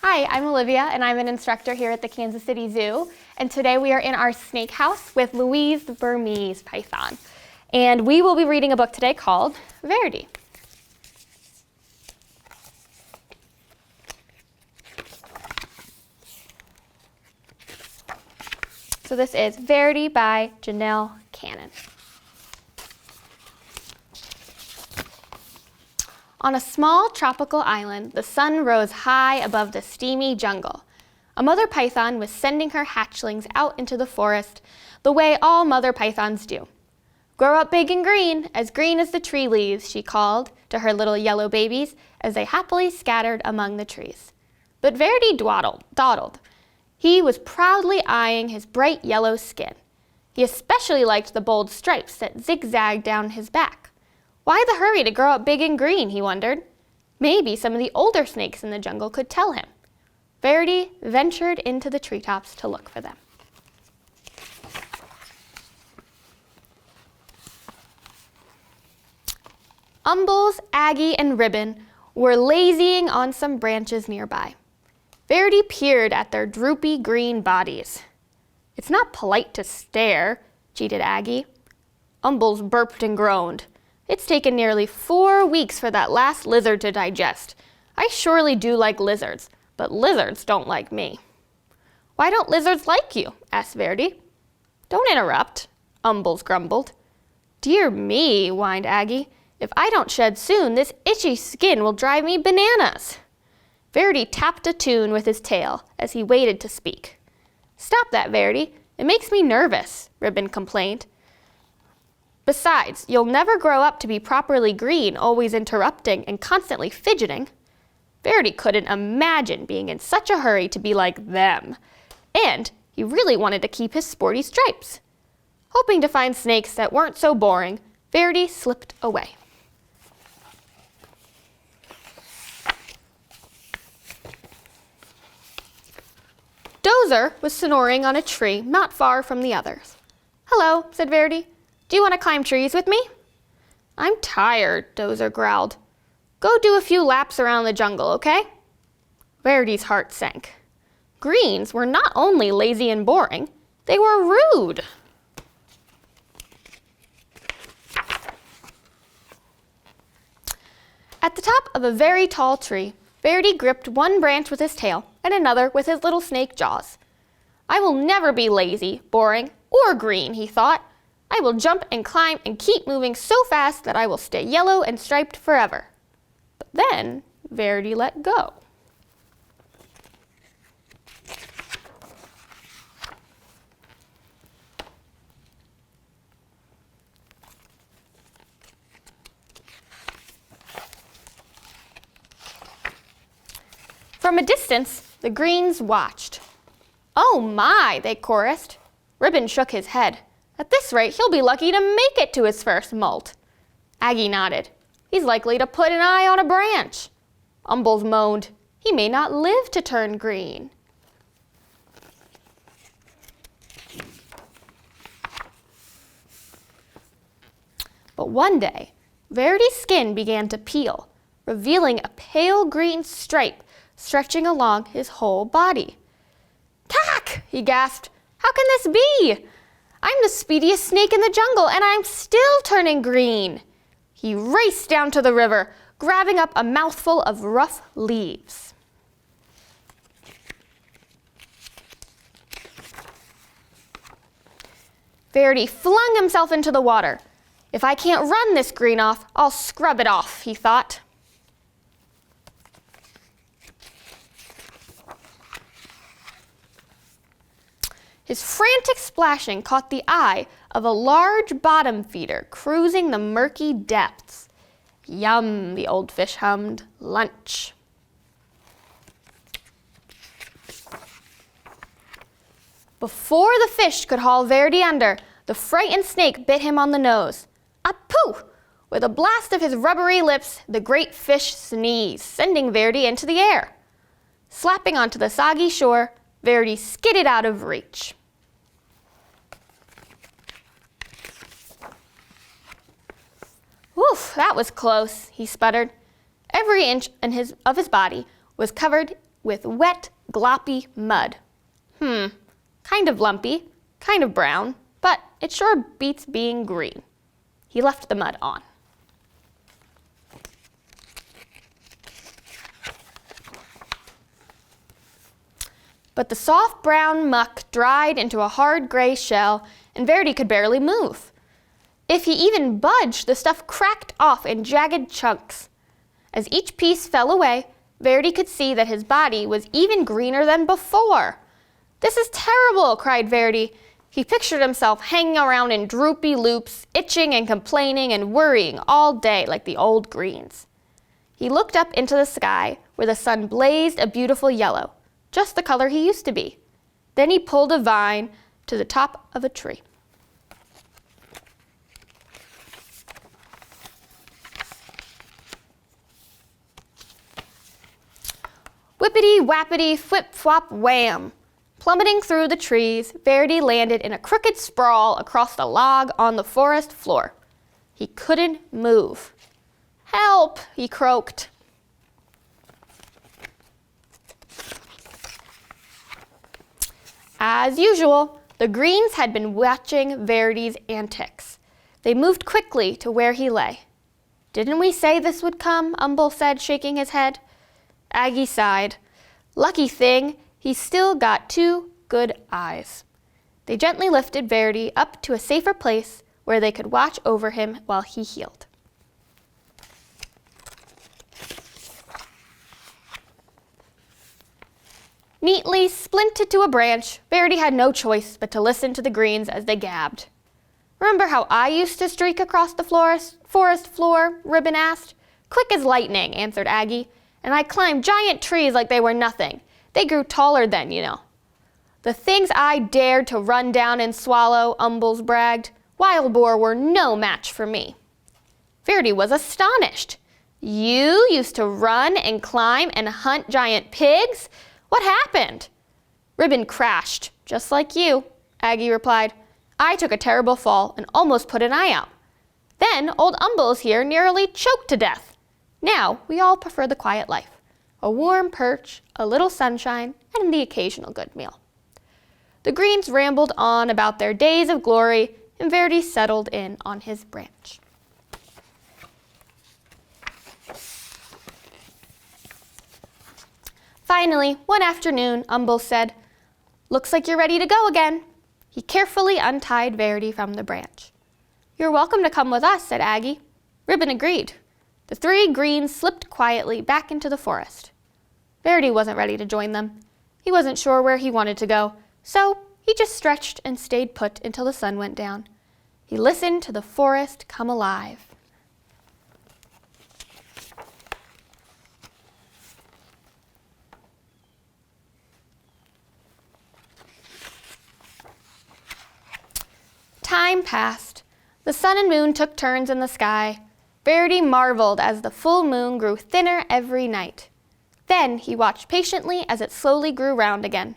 Hi, I'm Olivia, and I'm an instructor here at the Kansas City Zoo. And today we are in our snake house with Louise the Burmese python. And we will be reading a book today called Verdi. So this is Verdi by Janelle Cannon. On a small tropical island, the sun rose high above the steamy jungle. A mother python was sending her hatchlings out into the forest the way all mother pythons do. "Grow up big and green as the tree leaves," she called to her little yellow babies as they happily scattered among the trees. But Verdi dawdled. He was proudly eyeing his bright yellow skin. He especially liked the bold stripes that zigzagged down his back. Why the hurry to grow up big and green, he wondered. Maybe some of the older snakes in the jungle could tell him. Verdi ventured into the treetops to look for them. Umbles, Aggie, and Ribbon were lazying on some branches nearby. Verdi peered at their droopy green bodies. "It's not polite to stare," cheated Aggie. Umbles burped and groaned. "It's taken nearly 4 weeks for that last lizard to digest. I surely do like lizards, but lizards don't like me." "Why don't lizards like you?" asked Verdi. "Don't interrupt," Umbles grumbled. "Dear me," whined Aggie. "If I don't shed soon, this itchy skin will drive me bananas." Verdi tapped a tune with his tail as he waited to speak. "Stop that, Verdi. It makes me nervous," Ribbon complained. "Besides, you'll never grow up to be properly green, always interrupting and constantly fidgeting." Verdi couldn't imagine being in such a hurry to be like them, and he really wanted to keep his sporty stripes. Hoping to find snakes that weren't so boring, Verdi slipped away. Dozer was snoring on a tree not far from the others. "Hello," said Verdi. "Do you want to climb trees with me?" "I'm tired," Dozer growled. "Go do a few laps around the jungle, okay?" Verdi's heart sank. Greens were not only lazy and boring, they were rude. At the top of a very tall tree, Verdi gripped one branch with his tail and another with his little snake jaws. "I will never be lazy, boring, or green," he thought. "I will jump and climb and keep moving so fast that I will stay yellow and striped forever." But then Verdi let go. From a distance, the greens watched. "Oh my," they chorused. Ribbon shook his head. "At this rate, he'll be lucky to make it to his first molt." Aggie nodded. "He's likely to put an eye on a branch." Umbles moaned. "He may not live to turn green." But one day, Verdi's skin began to peel, revealing a pale green stripe stretching along his whole body. "Tack!" he gasped. "How can this be? I'm the speediest snake in the jungle, and I'm still turning green." He raced down to the river, grabbing up a mouthful of rough leaves. Verdi flung himself into the water. "If I can't run this green off, I'll scrub it off," he thought. His frantic splashing caught the eye of a large bottom feeder cruising the murky depths. "Yum," the old fish hummed. "Lunch." Before the fish could haul Verdi under, the frightened snake bit him on the nose. "Apoo!" With a blast of his rubbery lips, the great fish sneezed, sending Verdi into the air. Slapping onto the soggy shore, Verdi skidded out of reach. "Oof, that was close," he sputtered. Every inch of his body was covered with wet, gloppy mud. Kind of lumpy, kind of brown, but it sure beats being green. He left the mud on. But the soft brown muck dried into a hard gray shell, and Verdi could barely move. If he even budged, the stuff cracked off in jagged chunks. As each piece fell away, Verdi could see that his body was even greener than before. "This is terrible," cried Verdi. He pictured himself hanging around in droopy loops, itching and complaining and worrying all day like the old greens. He looked up into the sky where the sun blazed a beautiful yellow, just the color he used to be. Then he pulled a vine to the top of a tree. Whippity-wappity, flip-flop, wham! Plummeting through the trees, Verdi landed in a crooked sprawl across the log on the forest floor. He couldn't move. "Help!" he croaked. As usual, the greens had been watching Verdi's antics. They moved quickly to where he lay. "Didn't we say this would come?" Umble said, shaking his head. Aggie sighed. Lucky thing, he's still got 2 good eyes. They gently lifted Verdi up to a safer place where they could watch over him while he healed. Neatly splinted to a branch, Verdi had no choice but to listen to the greens as they gabbed. "Remember how I used to streak across the forest floor?" Ribbon asked. "Quick as lightning," answered Aggie. "And I climbed giant trees like they were nothing. They grew taller then, you know." "The things I dared to run down and swallow," Umbles bragged. "Wild boar were no match for me." Verdi was astonished. "You used to run and climb and hunt giant pigs? What happened?" "Ribbon crashed, just like you," Aggie replied. "I took a terrible fall and almost put an eye out. Then old Umbles here nearly choked to death. Now we all prefer the quiet life. A warm perch, a little sunshine, and the occasional good meal." The greens rambled on about their days of glory, and Verdi settled in on his branch. Finally, one afternoon, Umble said, "Looks like you're ready to go again." He carefully untied Verdi from the branch. "You're welcome to come with us," said Aggie. Ribbon agreed. The 3 greens slipped quietly back into the forest. Verdi wasn't ready to join them. He wasn't sure where he wanted to go, so he just stretched and stayed put until the sun went down. He listened to the forest come alive. Time passed. The sun and moon took turns in the sky. Verdi marveled as the full moon grew thinner every night. Then he watched patiently as it slowly grew round again.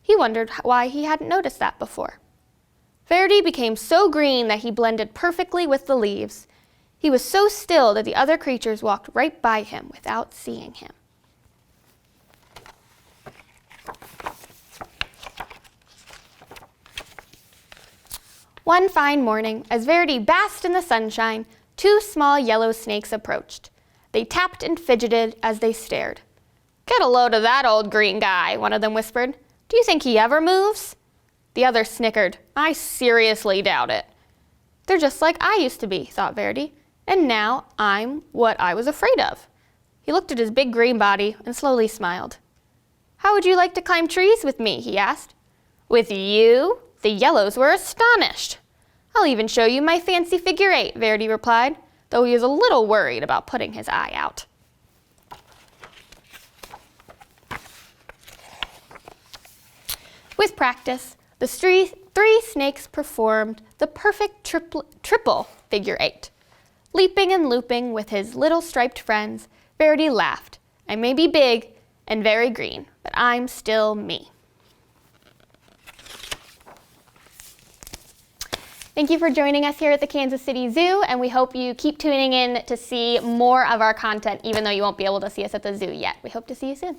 He wondered why he hadn't noticed that before. Verdi became so green that he blended perfectly with the leaves. He was so still that the other creatures walked right by him without seeing him. One fine morning, as Verdi basked in the sunshine, 2 small yellow snakes approached. They tapped and fidgeted as they stared. "Get a load of that old green guy," one of them whispered. "Do you think he ever moves?" The other snickered. "I seriously doubt it." "They're just like I used to be," thought Verdi, "and now I'm what I was afraid of." He looked at his big green body and slowly smiled. "How would you like to climb trees with me?" he asked. "With you?" The yellows were astonished. "I'll even show you my fancy figure 8, Verdi replied, though he was a little worried about putting his eye out. With practice, the 3 snakes performed the perfect triple figure 8. Leaping and looping with his little striped friends, Verdi laughed. "I may be big and very green, but I'm still me." Thank you for joining us here at the Kansas City Zoo, and we hope you keep tuning in to see more of our content, even though you won't be able to see us at the zoo yet. We hope to see you soon.